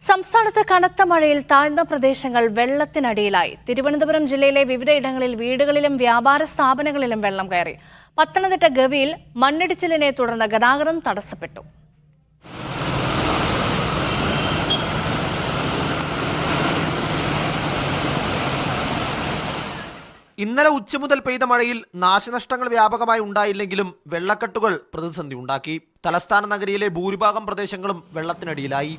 സംസ്ഥാനത്ത് കനത്ത മഴയിൽ താഴ്ന്ന പ്രദേശങ്ങൾ വെള്ളത്തിനടിയിലായി. തിരുവനന്തപുരം ജില്ലയിലെ വിവിധയിടങ്ങളിൽ വീടുകളിലും വ്യാപാര സ്ഥാപനങ്ങളിലും വെള്ളം കയറി. പത്തനംതിട്ട ഗവിയിൽ മണ്ണിടിച്ചിലിനെ തുടർന്ന് ഗതാഗതം തടസ്സപ്പെട്ടു. ഇന്നലെ ഉച്ച മുതൽ പെയ്ത മഴയിൽ നാശനഷ്ടങ്ങൾ വ്യാപകമായി ഉണ്ടായില്ലെങ്കിലും വെള്ളക്കെട്ടുകൾ പ്രതിസന്ധി ഉണ്ടാക്കി. തലസ്ഥാന നഗരിയിലെ ഭൂരിഭാഗം പ്രദേശങ്ങളും വെള്ളത്തിനടിയിലായി.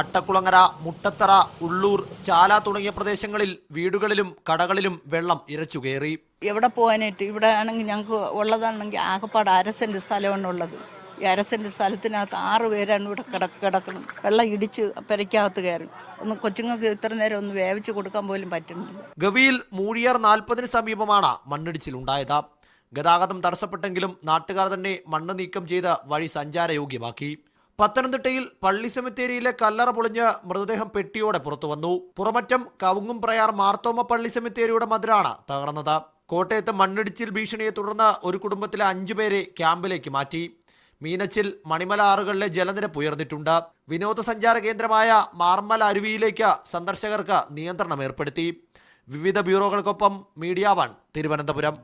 അട്ടക്കുളങ്ങര, മുട്ടത്തറ, ഉള്ളൂർ, ചാല തുടങ്ങിയ പ്രദേശങ്ങളിൽ വീടുകളിലും കടകളിലും വെള്ളം ഇരച്ചുകയറി. എവിടെ പോകാനായിട്ട്? ഇവിടെ ആണെങ്കിൽ ഞങ്ങൾക്ക് ഉള്ളതാണെങ്കിൽ ആകെപ്പാട് 1/2 സെന്റ് സ്ഥലമാണ് ഉള്ളത്. ഈ 1/2 സെന്റ് സ്ഥലത്തിനകത്ത് 6 പേരാണ് ഇവിടെ കിടക്കുന്നത്. വെള്ളം ഇടിച്ച് പെരയ്ക്കകത്ത് കയറും. കൊച്ചുങ്ങൾക്ക് ഇത്ര നേരം ഒന്ന് വേവിച്ച് കൊടുക്കാൻ പോലും പറ്റുന്നില്ല. ഗവിയിൽ മൂഴിയാർ 40-ന് സമീപമാണ് മണ്ണിടിച്ചിലുണ്ടായത്. ഗതാഗതം തടസ്സപ്പെട്ടെങ്കിലും നാട്ടുകാർ തന്നെ മണ്ണ് നീക്കം ചെയ്ത് വഴി സഞ്ചാരയോഗ്യമാക്കി. പത്തനംതിട്ടയിൽ പള്ളി സെമിത്തേരിയിലെ കല്ലറ പൊളിഞ്ഞ് മൃതദേഹം പെട്ടിയോടെ പുറത്തു വന്നു. പുറമറ്റം കവുങ്ങും പ്രയാർ മാർത്തോമ പള്ളി സെമിത്തേരിയുടെ മതിലാണ് തകർന്നത്. കോട്ടയത്ത് മണ്ണിടിച്ചിൽ ഭീഷണിയെ തുടർന്ന് ഒരു കുടുംബത്തിലെ 5 പേരെ ക്യാമ്പിലേക്ക് മാറ്റി. മീനച്ചിൽ, മണിമല ആറുകളിലെ ജലനിരപ്പ് ഉയർന്നിട്ടുണ്ട്. വിനോദസഞ്ചാര കേന്ദ്രമായ മാർമല അരുവിയിലേക്ക് സന്ദർശകർക്ക് നിയന്ത്രണം ഏർപ്പെടുത്തി. വിവിധ ബ്യൂറോകൾക്കൊപ്പം മീഡിയ 1 തിരുവനന്തപുരം.